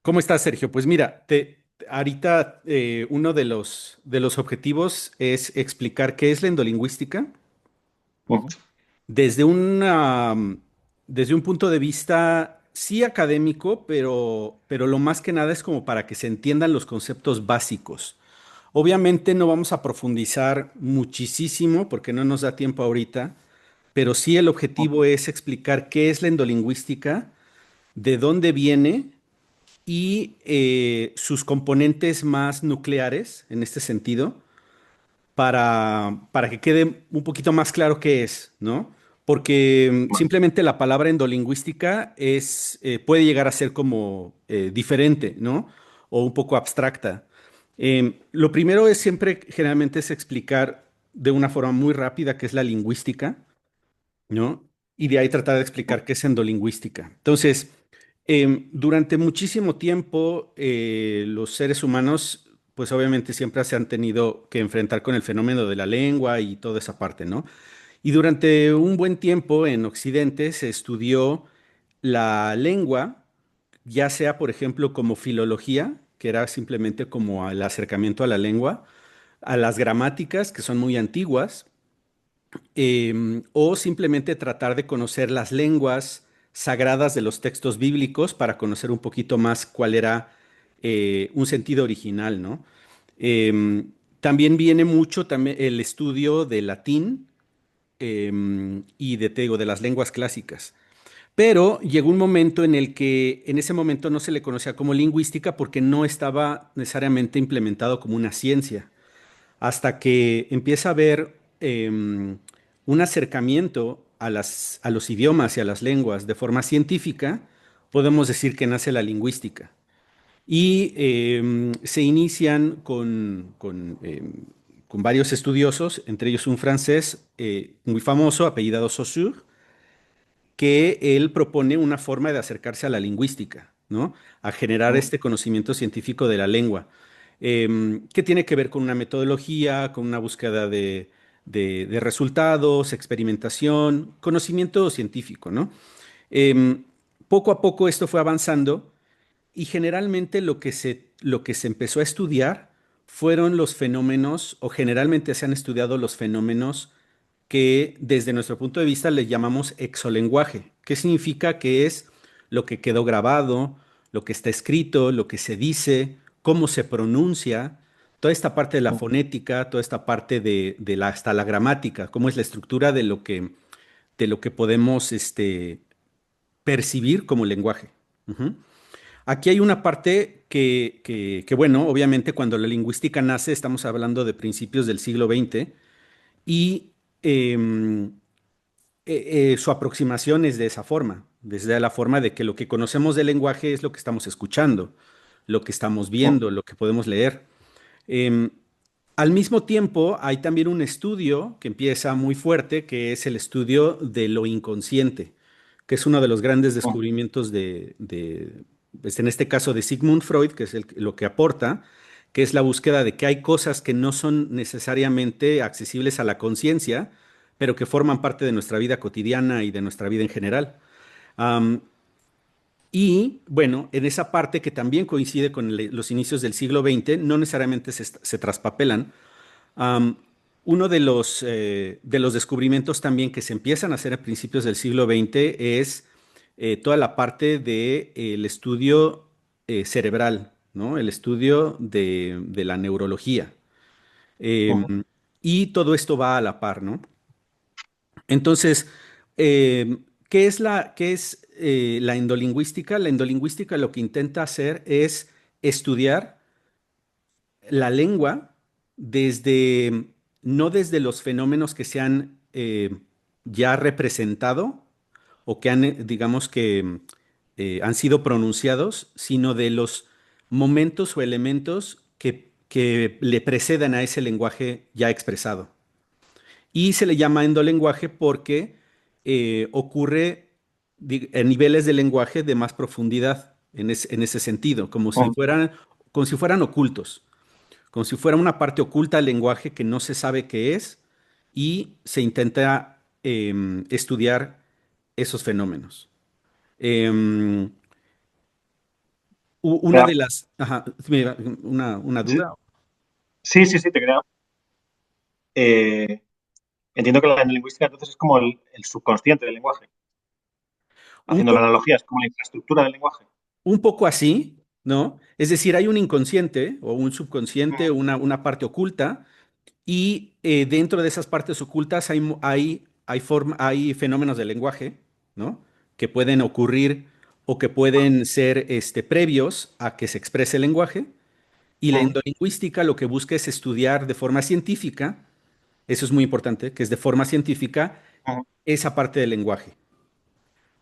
¿Cómo estás, Sergio? Pues mira, ahorita uno de los objetivos es explicar qué es la endolingüística Ujú. desde desde un punto de vista, sí académico, pero lo más que nada es como para que se entiendan los conceptos básicos. Obviamente no vamos a profundizar muchísimo porque no nos da tiempo ahorita, pero sí el objetivo es explicar qué es la endolingüística, de dónde viene y sus componentes más nucleares en este sentido, para que quede un poquito más claro qué es, ¿no? Porque simplemente la palabra endolingüística puede llegar a ser como diferente, ¿no? O un poco abstracta. Lo primero es siempre, generalmente, es explicar de una forma muy rápida qué es la lingüística, ¿no? Y de ahí tratar de explicar qué es endolingüística. Entonces, durante muchísimo tiempo, los seres humanos, pues obviamente siempre se han tenido que enfrentar con el fenómeno de la lengua y toda esa parte, ¿no? Y durante un buen tiempo en Occidente se estudió la lengua, ya sea, por ejemplo, como filología, que era simplemente como el acercamiento a la lengua, a las gramáticas, que son muy antiguas, o simplemente tratar de conocer las lenguas sagradas de los textos bíblicos para conocer un poquito más cuál era un sentido original, ¿no? También viene mucho también el estudio del latín y te digo, de las lenguas clásicas. Pero llegó un momento en el que en ese momento no se le conocía como lingüística porque no estaba necesariamente implementado como una ciencia hasta que empieza a haber un acercamiento a a los idiomas y a las lenguas de forma científica, podemos decir que nace la lingüística. Y se inician con varios estudiosos, entre ellos un francés muy famoso, apellidado Saussure, que él propone una forma de acercarse a la lingüística, ¿no? A generar Ujú. este conocimiento científico de la lengua, que tiene que ver con una metodología, con una búsqueda de resultados, experimentación, conocimiento científico, ¿no? Em, Poco a poco esto fue avanzando y generalmente lo que se empezó a estudiar fueron los fenómenos, o generalmente se han estudiado los fenómenos que desde nuestro punto de vista le llamamos exolenguaje. ¿Qué significa? Que es lo que quedó grabado, lo que está escrito, lo que se dice, cómo se pronuncia, toda esta parte de la fonética, toda esta parte hasta la gramática, cómo es la estructura de lo que podemos percibir como lenguaje. Ujú. Aquí hay una parte bueno, obviamente cuando la lingüística nace, estamos hablando de principios del siglo XX y em, su aproximación es de esa forma, desde la forma de que lo que conocemos del lenguaje es lo que estamos escuchando, lo que estamos Ujú. viendo, lo que podemos leer. Em, Al mismo tiempo, hay también un estudio que empieza muy fuerte, que es el estudio de lo inconsciente, que es uno de los grandes descubrimientos pues, en este caso de Sigmund Freud, que es lo que aporta, que es la búsqueda de que hay cosas que no son necesariamente accesibles a la conciencia, pero que forman parte de nuestra vida cotidiana y de nuestra vida en general. Am, y bueno, en esa parte que también coincide con los inicios del siglo XX, no necesariamente se traspapelan. Am, Uno de los descubrimientos también que se empiezan a hacer a principios del siglo XX es toda la parte del estudio cerebral, ¿no? El estudio de la neurología. Ujú. Em, y todo esto va a la par, ¿no? Entonces, qué es la endolingüística? La endolingüística lo que intenta hacer es estudiar la lengua desde, no desde los fenómenos que se han ya representado o que han, digamos que, han sido pronunciados, sino de los momentos o elementos que le preceden a ese lenguaje ya expresado. Y se le llama endolenguaje porque ocurre en niveles de lenguaje de más profundidad, en ese sentido, Ujú. como si fueran ocultos, como si fuera una parte oculta del lenguaje que no se sabe qué es y se intenta estudiar esos fenómenos. Em, Una Pero, de las, ajá, mira, una sí, duda. sí, te quería. eh, Entiendo que la lingüística entonces es como el subconsciente del lenguaje, Un haciendo la poco, analogía, es como la infraestructura del lenguaje. un poco así, ¿no? Es decir, hay un inconsciente o un subconsciente, Ujú, una parte oculta, y dentro de esas partes ocultas hay fenómenos del lenguaje, ¿no? Que pueden ocurrir o que pueden ser previos a que se exprese el lenguaje. Y la ujú, endolingüística lo que busca es estudiar de forma científica, eso es muy importante, que es de forma científica ujú. esa parte del lenguaje.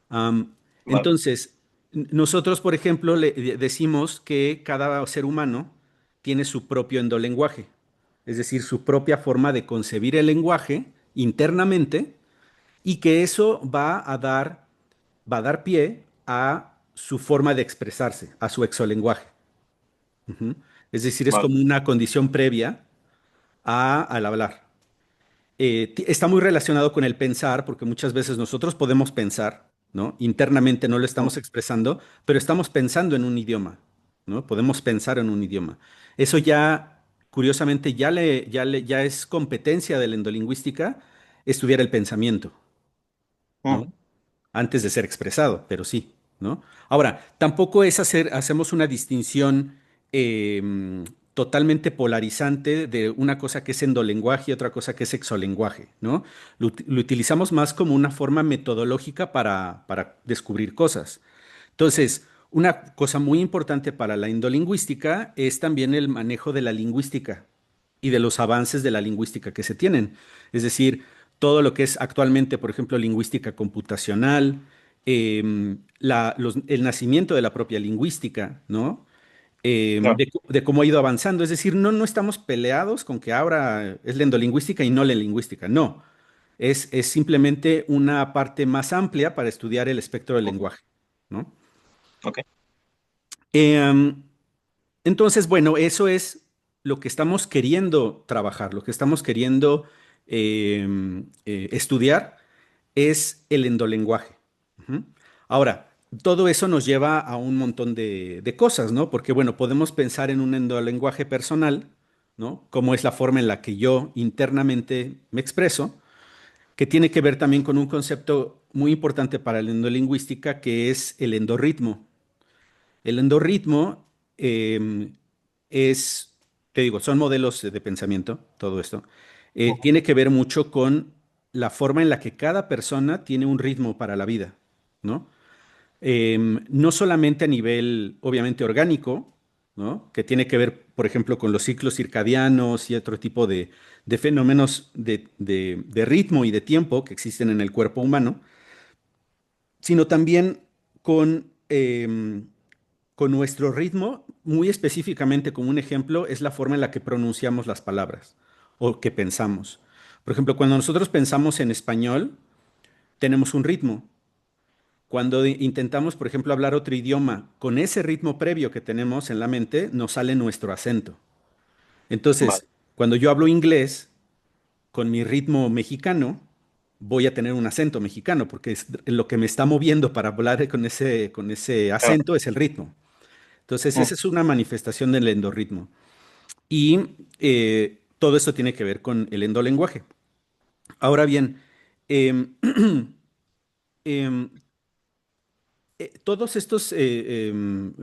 Am, Vale. entonces, nosotros, por ejemplo, decimos que cada ser humano tiene su propio endolenguaje, es decir, su propia forma de concebir el lenguaje internamente y que eso va a dar pie a su forma de expresarse, a su exolenguaje. Ujú. Es decir, es Vale. como una condición previa al hablar. Está muy relacionado con el pensar, porque muchas veces nosotros podemos pensar, ¿no? Internamente no lo estamos Ujú, expresando, pero estamos pensando en un idioma, ¿no? Podemos pensar en un idioma. Eso ya, curiosamente, ya es competencia de la endolingüística estudiar el pensamiento, ¿no? ujú, Antes de ser expresado, pero sí, ¿no? Ahora, tampoco hacemos una distinción totalmente polarizante de una cosa que es endolenguaje y otra cosa que es exolenguaje, ¿no? Lo utilizamos más como una forma metodológica para descubrir cosas. Entonces, una cosa muy importante para la endolingüística es también el manejo de la lingüística y de los avances de la lingüística que se tienen. Es decir, todo lo que es actualmente, por ejemplo, lingüística computacional, el nacimiento de la propia lingüística, ¿no? claro. De cómo ha ido avanzando. Es decir, no estamos peleados con que ahora es la endolingüística y no la lingüística. No, es simplemente una parte más amplia para estudiar el espectro del Ujú, lenguaje, ¿no? ok. Em, entonces, bueno, eso es lo que estamos queriendo trabajar, lo que estamos queriendo estudiar es el endolenguaje. Ujú. Ahora, todo eso nos lleva a un montón de cosas, ¿no? Porque, bueno, podemos pensar en un endolenguaje personal, ¿no? Como es la forma en la que yo internamente me expreso, que tiene que ver también con un concepto muy importante para la endolingüística, que es el endorritmo. El endorritmo es, te digo, son modelos de pensamiento, todo esto. Ujú, Tiene que ver mucho con la forma en la que cada persona tiene un ritmo para la vida, ¿no? No solamente a nivel, obviamente, orgánico, ¿no? Que tiene que ver, por ejemplo, con los ciclos circadianos y otro tipo de fenómenos de ritmo y de tiempo que existen en el cuerpo humano, sino también con nuestro ritmo, muy específicamente como un ejemplo, es la forma en la que pronunciamos las palabras o que pensamos. Por ejemplo, cuando nosotros pensamos en español, tenemos un ritmo. Cuando intentamos, por ejemplo, hablar otro idioma con ese ritmo previo que tenemos en la mente, nos sale nuestro acento. vale. Entonces, cuando yo hablo inglés con mi ritmo mexicano, voy a tener un acento mexicano, porque lo que me está moviendo para hablar con ese Claro. acento es el ritmo. Entonces, esa Ujú, es una manifestación del endorritmo. Y todo esto tiene que ver con el endolenguaje. Ahora bien, em, em, todos estos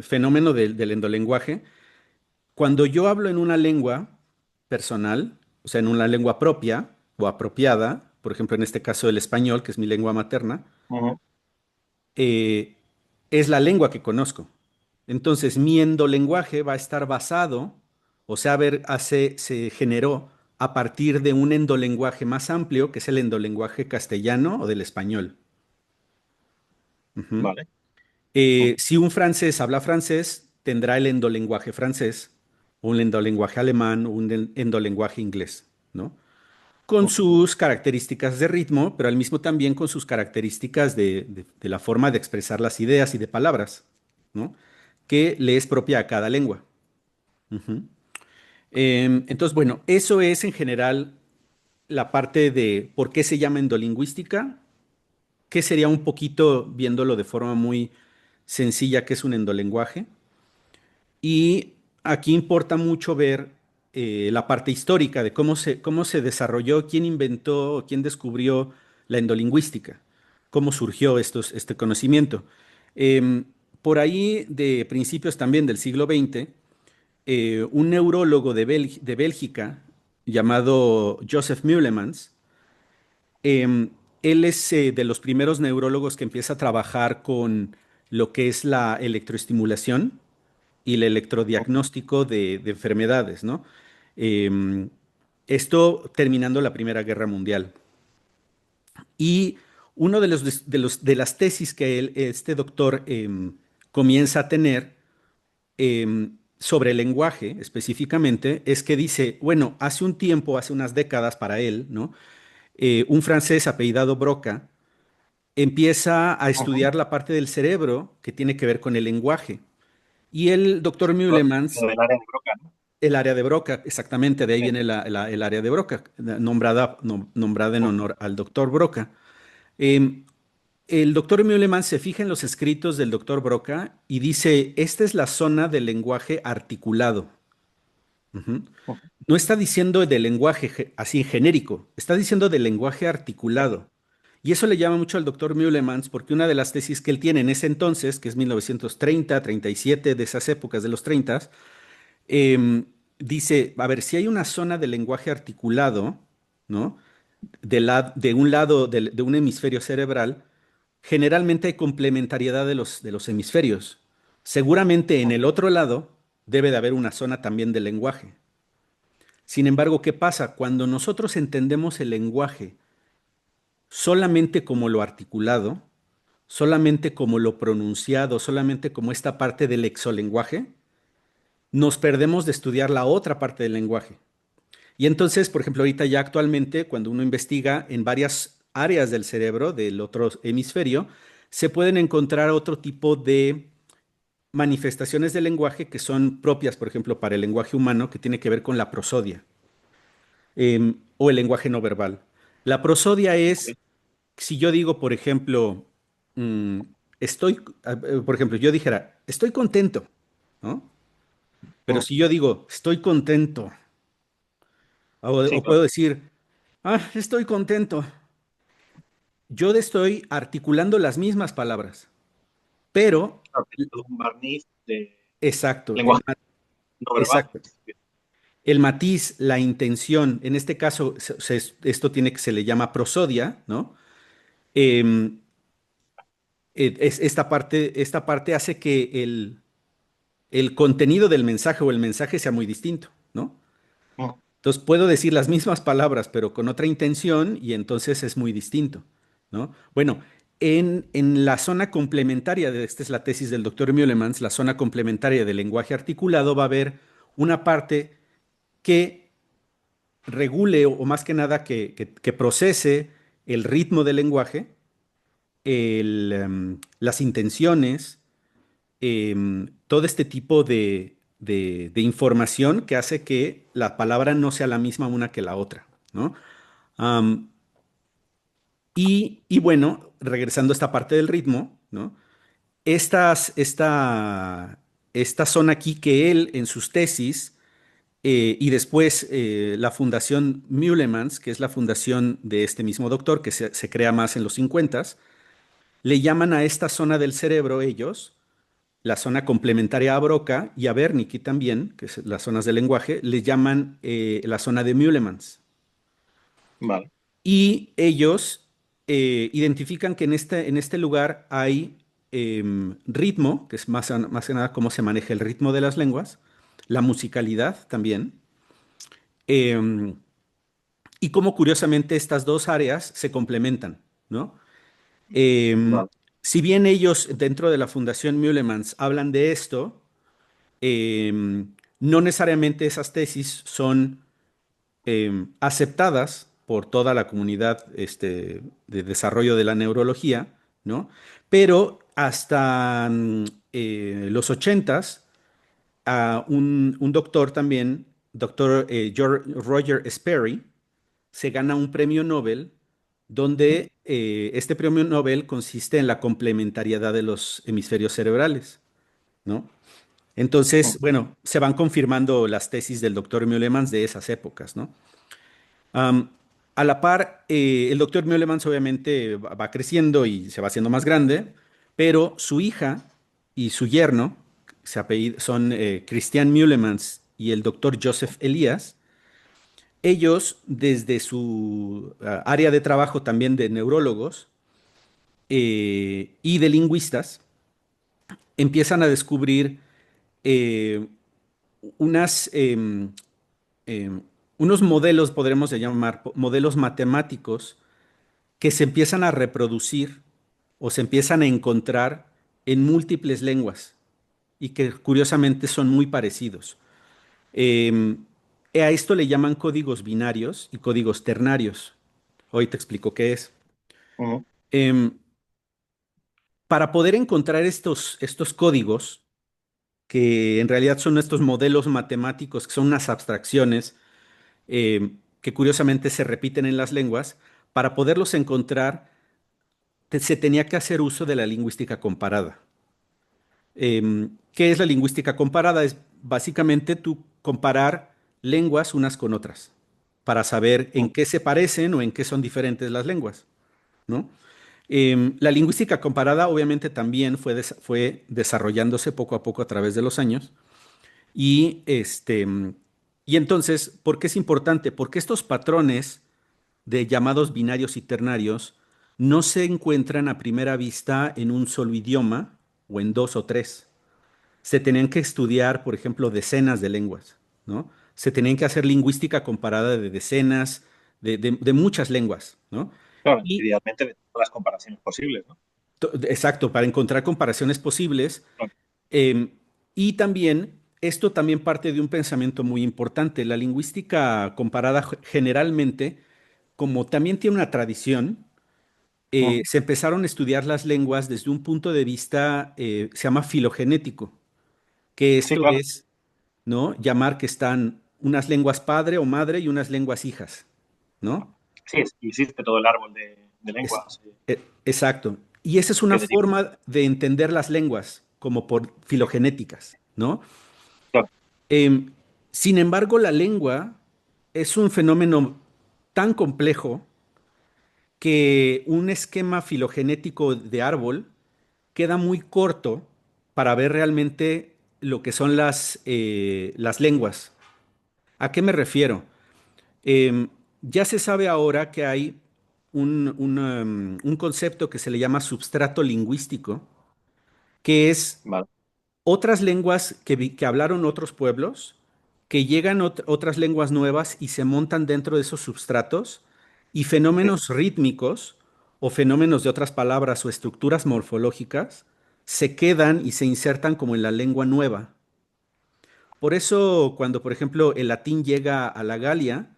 fenómenos del endolenguaje, cuando yo hablo en una lengua personal, o sea, en una lengua propia o apropiada, por ejemplo, en este caso el español, que es mi lengua materna, ujú, eh, es la lengua que conozco. Entonces, mi endolenguaje va a estar basado, o sea, se generó a partir de un endolenguaje más amplio, que es el endolenguaje castellano o del español. Ujú. vale. Ujú, Si un francés habla francés, tendrá el endolenguaje francés, un endolenguaje alemán, o un endolenguaje inglés, ¿no? Con ujú, sus características de ritmo, pero al mismo también con sus características de la forma de expresar las ideas y de palabras, ¿no? Que le es propia a cada lengua. Ujú. Entonces, bueno, eso es en general la parte de por qué se llama endolingüística, que sería un poquito viéndolo de forma muy sencilla, que es un endolenguaje. Y aquí importa mucho ver la parte histórica de cómo se desarrolló, quién inventó, quién descubrió la endolingüística, cómo surgió este conocimiento. Em, por ahí, de principios también del siglo XX, un neurólogo de Bélgica llamado Joseph Meulemans, él es de los primeros neurólogos que empieza a trabajar con lo que es la electroestimulación y el electrodiagnóstico de enfermedades, ¿no? Em, Esto terminando la Primera Guerra Mundial. Y uno de las tesis que este doctor comienza a tener sobre el lenguaje específicamente es que dice, bueno, hace un tiempo, hace unas décadas para él, ¿no? Un francés apellidado Broca empieza a Ujú. estudiar la parte del cerebro que tiene que ver con el lenguaje. Y el doctor Lo Meulemans, del área de Broca, ¿no? el área de Broca, exactamente, de ahí Sí. viene el área de Broca, nombrada en Ujú. honor al doctor Broca. Eh, el doctor Meuleman se fija en los escritos del doctor Broca y dice, esta es la zona del lenguaje articulado. Ujú. Ujú. No está diciendo del lenguaje así genérico, está diciendo del lenguaje Sí. articulado. Y eso le llama mucho al doctor Meulemans porque una de las tesis que él tiene en ese entonces, que es 1930, 37, de esas épocas de los 30, em, dice, a ver, si hay una zona del lenguaje articulado, ¿no? De un lado de un hemisferio cerebral, generalmente hay complementariedad de los hemisferios. Seguramente en el Ujú. otro lado debe de haber una zona también del lenguaje. Sin embargo, ¿qué pasa? Cuando nosotros entendemos el lenguaje solamente como lo articulado, solamente como lo pronunciado, solamente como esta parte del exolenguaje, nos perdemos de estudiar la otra parte del lenguaje. Y entonces, por ejemplo, ahorita ya actualmente, cuando uno investiga en varias áreas del cerebro, del otro hemisferio, se pueden encontrar otro tipo de manifestaciones del lenguaje que son propias, por ejemplo, para el lenguaje humano, que tiene que ver con la prosodia, o el lenguaje no verbal. La prosodia Ok. es, si yo digo, por ejemplo, mm, por ejemplo, yo dijera, estoy contento, ¿no? Pero Ujú. si yo digo, estoy contento, Sí, o puedo claro. decir, estoy contento. Yo estoy articulando las mismas palabras, pero, Claro, tiene todo un barniz de exacto, lenguaje no verbal. exacto. El matiz, la intención, en este caso, esto tiene que se le llama prosodia, ¿no? Em, esta parte hace que el contenido del mensaje o el mensaje sea muy distinto, ¿no? Ujú. Entonces puedo decir las mismas palabras, pero con otra intención y entonces es muy distinto, ¿no? Bueno, en la zona complementaria, esta es la tesis del doctor Meulemans, la zona complementaria del lenguaje articulado va a haber una parte que regule o más que nada que procese el ritmo del lenguaje, las intenciones, todo este tipo de información que hace que la palabra no sea la misma una que la otra, ¿no? Am, y bueno, regresando a esta parte del ritmo, ¿no? Estas, esta zona aquí que él en sus tesis y después la fundación Meulemans, que es la fundación de este mismo doctor que se crea más en los 50, le llaman a esta zona del cerebro ellos la zona complementaria a Broca y a Wernicke también, que es las zonas del lenguaje, le llaman la zona de Meulemans. Vale. Y ellos identifican que en este lugar hay ritmo, que es más que nada cómo se maneja el ritmo de las lenguas, la musicalidad también, em, y cómo curiosamente estas dos áreas se complementan, ¿no? Em, Vale. si bien ellos dentro de la Fundación Meulemans hablan de esto, no necesariamente esas tesis son aceptadas por toda la comunidad de desarrollo de la neurología, ¿no? Pero hasta los 80s, un doctor también, doctor Roger Sperry, se gana un premio Nobel donde este premio Nobel consiste en la complementariedad de los hemisferios cerebrales, ¿no? Entonces, bueno, se van confirmando las tesis del doctor Meulemans de esas épocas, ¿no? Am, a la par, el doctor Meulemans obviamente va creciendo y se va haciendo más grande, pero su hija y su yerno, son Christian Meulemans y el doctor Joseph Elias. Ellos, desde su área de trabajo también de neurólogos y de lingüistas, empiezan a descubrir eh, unas, em, unos modelos, podremos llamar modelos matemáticos, que se empiezan a reproducir o se empiezan a encontrar en múltiples lenguas y que curiosamente son muy parecidos. Em, a esto le llaman códigos binarios y códigos ternarios. Hoy te explico qué es. Ujú. Em, para poder encontrar estos códigos, que en realidad son estos modelos matemáticos, que son unas abstracciones que curiosamente se repiten en las lenguas, para poderlos encontrar se tenía que hacer uso de la lingüística comparada. ¿Qué es la lingüística comparada? Es básicamente tú comparar lenguas unas con otras para saber en qué se parecen o en qué son diferentes las lenguas, ¿no? La lingüística comparada obviamente también fue desarrollándose poco a poco a través de los años y entonces, ¿por qué es importante? Porque estos patrones de llamados binarios y ternarios no se encuentran a primera vista en un solo idioma o en dos o tres. Se tenían que estudiar, por ejemplo, decenas de lenguas, ¿no? Se tenían que hacer lingüística comparada de decenas, de muchas lenguas, ¿no? Claro, Y, idealmente de todas las comparaciones posibles, ¿no? exacto, para encontrar comparaciones posibles. Claro. eh, y también, esto también parte de un pensamiento muy importante. La lingüística comparada generalmente, como también tiene una tradición, Ujú. se empezaron a estudiar las lenguas desde un punto de vista, se llama filogenético, que Sí, esto claro. es, ¿no? Llamar que están unas lenguas padre o madre y unas lenguas hijas, ¿no? Sí, existe todo el árbol de Es, lenguas exacto. Y esa es una que deriva. forma de entender las lenguas, como por filogenéticas, ¿no? Claro. Em, Sin embargo, la lengua es un fenómeno tan complejo que un esquema filogenético de árbol queda muy corto para ver realmente lo que son las lenguas. ¿A qué me refiero? Em, ya se sabe ahora que hay un concepto que se le llama substrato lingüístico, que es Vale. otras lenguas que hablaron otros pueblos, que llegan otras lenguas nuevas y se montan dentro de esos substratos, y Sí. fenómenos rítmicos o fenómenos de otras palabras o estructuras morfológicas se quedan y se insertan como en la lengua nueva. Por eso, cuando, por ejemplo, el latín llega a la Galia,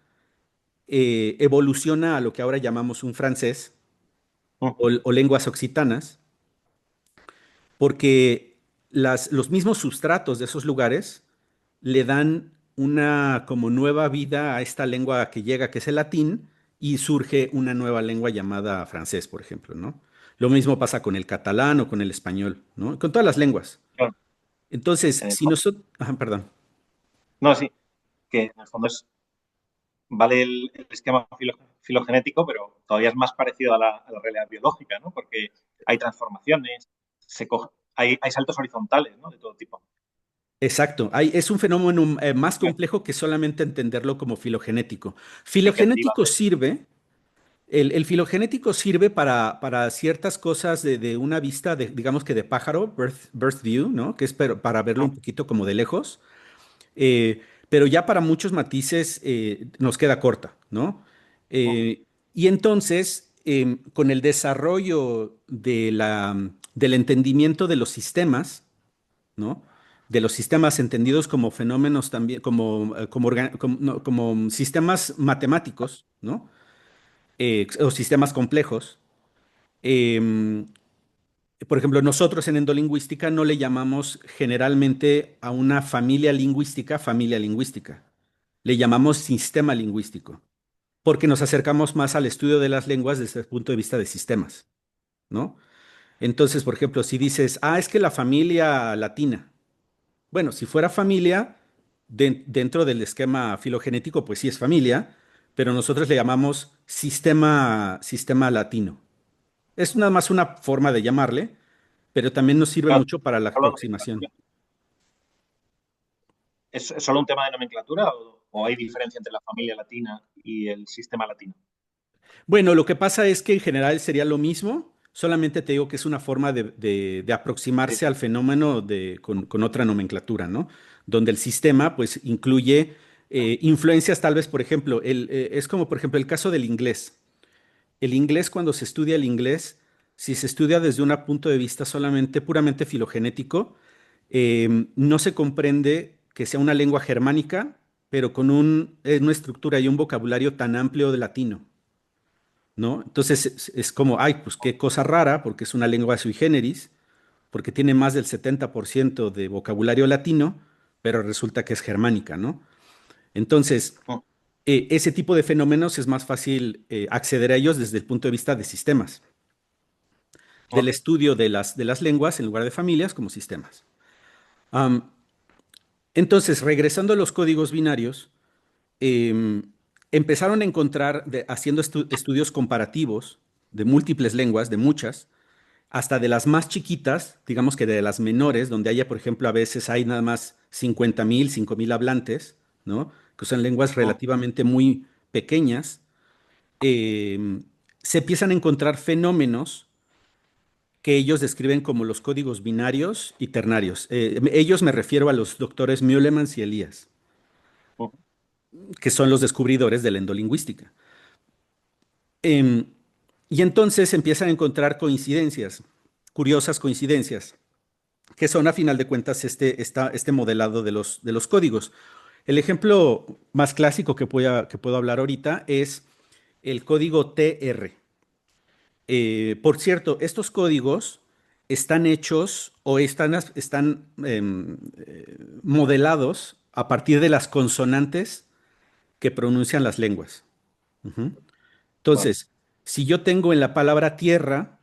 evoluciona a lo que ahora llamamos un francés Ujú. o lenguas occitanas, porque los mismos sustratos de esos lugares le dan una como nueva vida a esta lengua que llega, que es el latín, y surge una nueva lengua llamada francés, por ejemplo, ¿no? Lo mismo pasa con el catalán o con el español, ¿no? Con todas las lenguas. Claro. Entonces, En el si fondo. nosotros, perdón. No, sí, que en el fondo vale el esquema filogenético, pero todavía es más parecido a la realidad biológica, ¿no? Porque hay transformaciones, hay saltos horizontales, ¿no? De todo tipo. Exacto, es un fenómeno más complejo que solamente entenderlo como filogenético. Sí, que deriva Filogenético de... sirve, el filogenético sirve para ciertas cosas de una vista, digamos que de pájaro, birth view, ¿no? Que es para verlo un poquito como de lejos, eh, pero ya para muchos matices nos queda corta, ¿no? Y entonces, con el desarrollo del entendimiento de los sistemas, ¿no? De los sistemas entendidos como fenómenos también, no, como sistemas matemáticos, ¿no? O sistemas complejos. Em, por ejemplo, nosotros en endolingüística no le llamamos generalmente a una familia lingüística. Le llamamos sistema lingüístico, porque nos acercamos más al estudio de las lenguas desde el punto de vista de sistemas, ¿no? Entonces, por ejemplo, si dices, es que la familia latina, Bueno, si fuera familia, dentro del esquema filogenético, pues sí es familia, pero nosotros le llamamos sistema latino. Es nada más una forma de llamarle, pero también nos sirve Claro, mucho para la solo aproximación. ¿es solo un tema de nomenclatura o hay diferencia entre la familia latina y el sistema latino? Bueno, lo que pasa es que en general sería lo mismo, solamente te digo que es una forma de Sí, aproximarse al fenómeno con otra nomenclatura, ¿no? Donde el sistema, pues, incluye influencias, tal vez, por ejemplo, es como, por ejemplo, el caso del inglés. El inglés, cuando se estudia el inglés, si se estudia desde un punto de vista solamente, puramente filogenético, no se comprende que sea una lengua germánica, pero con una estructura y un vocabulario tan amplio de latino. ¿No? Entonces es como, ay, pues qué cosa rara, porque es una lengua sui generis, porque tiene más del 70% de vocabulario latino, pero resulta que es germánica, ¿no? Entonces, mm, ese tipo de fenómenos es más fácil acceder a ellos desde el punto de vista de sistemas, del ok, estudio de las lenguas en lugar de familias como sistemas. Am, entonces, regresando a los códigos binarios, em, empezaron a encontrar, haciendo estudios comparativos de múltiples lenguas, de muchas, hasta de las más chiquitas, digamos que de las menores, donde haya, por ejemplo, a veces hay nada más 50,000, 5,000 hablantes, ¿no? Que son lenguas mm, relativamente muy pequeñas, eh, se empiezan a encontrar fenómenos que ellos describen como los códigos binarios y ternarios. Ellos me refiero a los doctores Meulemans y Elías, mm, que son los descubridores de la endolingüística. Em, y entonces empiezan a encontrar coincidencias, curiosas coincidencias, que son a final de cuentas este modelado de los códigos. El ejemplo más clásico que puedo hablar ahorita es el código TR. Por cierto, estos códigos están hechos o están modelados a partir de las consonantes que pronuncian las lenguas. Ujú. vale, Entonces, si yo tengo en la palabra tierra,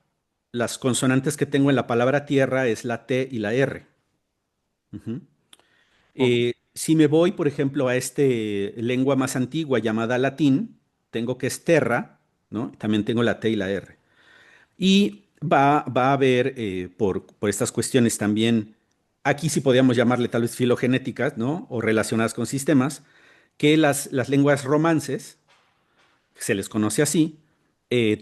las consonantes que tengo en la palabra tierra es la T y la R. Ujú. mm, Si me voy, por ejemplo, a este lengua más antigua llamada latín, tengo que es terra, ¿no? También tengo la T y la R. Y va a haber, por estas cuestiones también, aquí sí podríamos llamarle tal vez filogenéticas, ¿no? O relacionadas con sistemas, que las lenguas romances, que se les conoce así,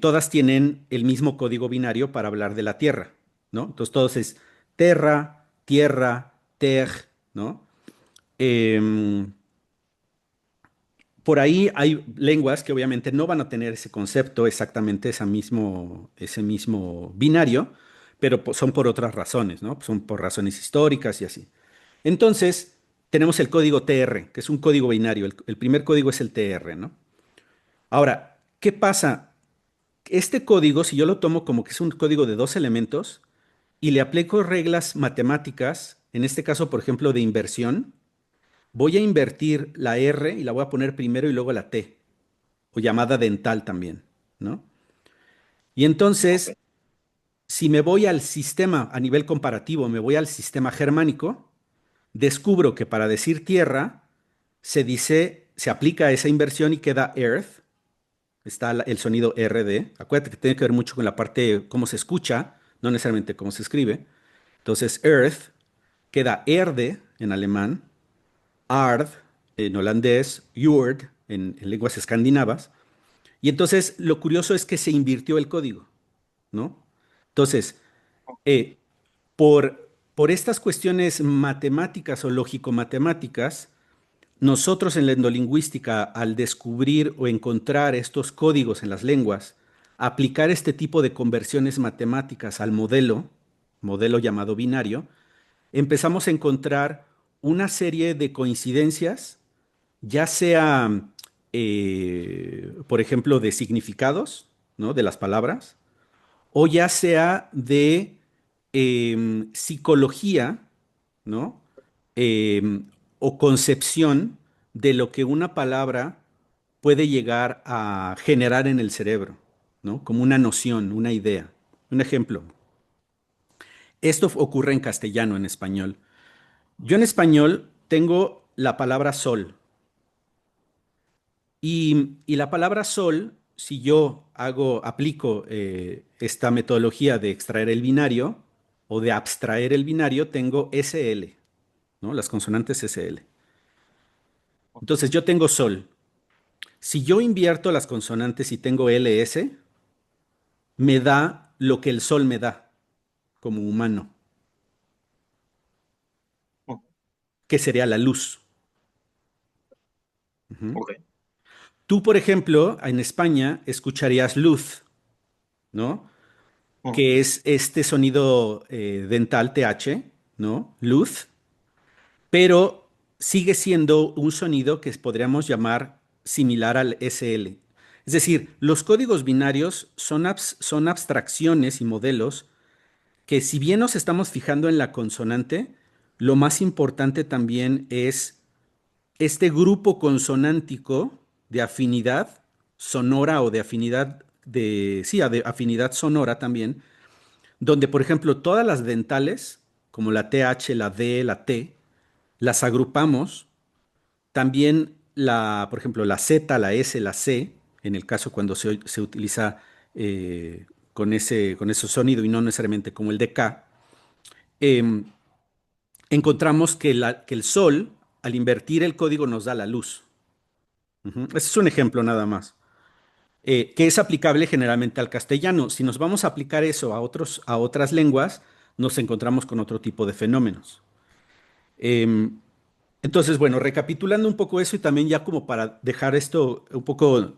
todas tienen el mismo código binario para hablar de la tierra, ¿no? Entonces todos es terra, tierra, ter, ¿no? Em, por ahí hay lenguas que obviamente no van a tener ese concepto exactamente, ese mismo binario, pero son por otras razones, ¿no? Son por razones históricas y así. Entonces, tenemos el código TR, que es un código binario. El primer código es el TR, ¿no? Ahora, ¿qué pasa? Este código, si yo lo tomo como que es un código de dos elementos y le aplico reglas matemáticas, en este caso, por ejemplo, de inversión, voy a invertir la R y la voy a poner primero y luego la T, o llamada dental también, ¿no? Y ok, entonces, si me voy al sistema a nivel comparativo, me voy al sistema germánico, descubro que para decir tierra se aplica esa inversión y queda earth, está el sonido RD. Acuérdate que tiene que ver mucho con la parte de cómo se escucha, no necesariamente cómo se escribe. Entonces, earth queda erde en alemán, ard en holandés, jord en lenguas escandinavas. Y entonces lo curioso es que se invirtió el código, ¿no? Entonces, eh, por estas cuestiones matemáticas o lógico-matemáticas, nosotros en la endolingüística, al descubrir o encontrar estos códigos en las lenguas, aplicar este tipo de conversiones matemáticas al modelo llamado binario, empezamos a encontrar una serie de coincidencias, ya sea, por ejemplo, de significados, ¿no? De las palabras, o ya sea de psicología, ¿no? Em, o concepción de lo que una palabra puede llegar a generar en el cerebro, ¿no? Como una noción, una idea. Un ejemplo, esto ocurre en castellano, en español. Yo en español tengo la palabra sol y la palabra sol, si yo aplico esta metodología de extraer el binario o de abstraer el binario, tengo SL, ¿no? Las consonantes SL. Entonces yo tengo sol. Si yo invierto las consonantes y tengo LS, me da lo que el sol me da como humano, Ujú. que sería la luz. Ujú. Ok. Tú, por ejemplo, en España escucharías luz, ¿no? Ujú. Que es este sonido dental TH, ¿no? Luz, pero sigue siendo un sonido que podríamos llamar similar al SL. Es decir, los códigos binarios son abstracciones y modelos que si bien nos estamos fijando en la consonante, lo más importante también es este grupo consonántico de afinidad sonora o de afinidad sí, de afinidad sonora también, donde por ejemplo todas las dentales, como la TH, la D, la T, las agrupamos, también por ejemplo, la Z, la S, la C, en el caso cuando se utiliza con ese sonido y no necesariamente como el de K, em, encontramos que el sol, al invertir el código, nos da la luz. Ujú. Ese es un ejemplo nada más, que es aplicable generalmente al castellano. Si nos vamos a aplicar eso a otras lenguas, nos encontramos con otro tipo de fenómenos. Em, entonces, bueno, recapitulando un poco eso y también ya como para dejar esto un poco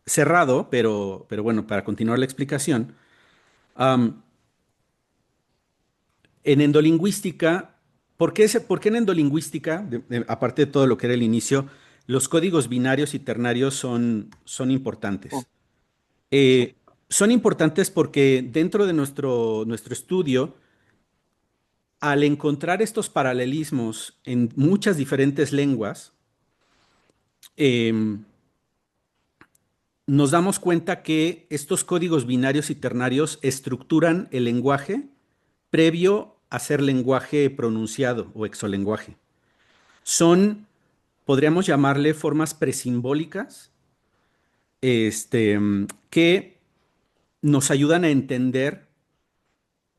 cerrado, pero bueno, para continuar la explicación. am, En endolingüística, ¿por qué en endolingüística, aparte de todo lo que era el inicio, los códigos binarios y ternarios son Ujú. importantes? Sí. Eh, Son importantes porque dentro de nuestro estudio, al encontrar estos paralelismos en muchas diferentes lenguas, em, nos damos cuenta que estos códigos binarios y ternarios estructuran el lenguaje previo a ser lenguaje pronunciado o exolenguaje. Son, podríamos llamarle formas presimbólicas, que nos ayudan a entender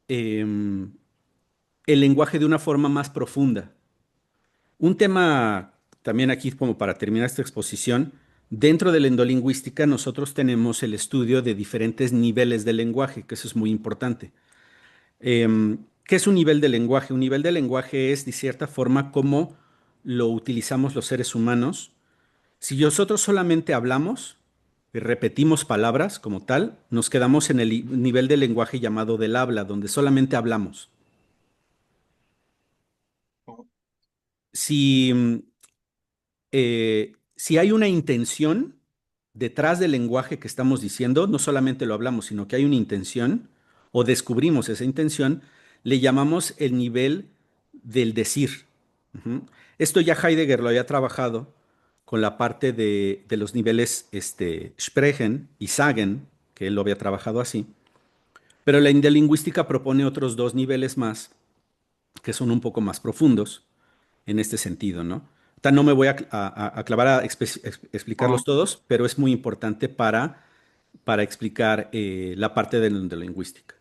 em, el lenguaje de una forma más profunda. Un tema también aquí como para terminar esta exposición, dentro de la endolingüística nosotros tenemos el estudio de diferentes niveles de lenguaje, que eso es muy importante. ¿Qué es un nivel de lenguaje? Un nivel de lenguaje es, de cierta forma, cómo lo utilizamos los seres humanos. Si nosotros solamente hablamos y repetimos palabras como tal, nos quedamos en el nivel de lenguaje llamado del habla, donde solamente hablamos. Ujú. Si, si hay una intención detrás del lenguaje que estamos diciendo, no solamente lo hablamos, sino que hay una intención o descubrimos esa intención, le llamamos el nivel del decir. Ujú. Esto ya Heidegger lo había trabajado con la parte de los niveles Sprechen y Sagen, que él lo había trabajado así. Pero la lingüística propone otros dos niveles más, que son un poco más profundos en este sentido, ¿no? No me voy a clavar a explicarlos Ujú. todos, pero es muy importante para explicar la parte de la lingüística.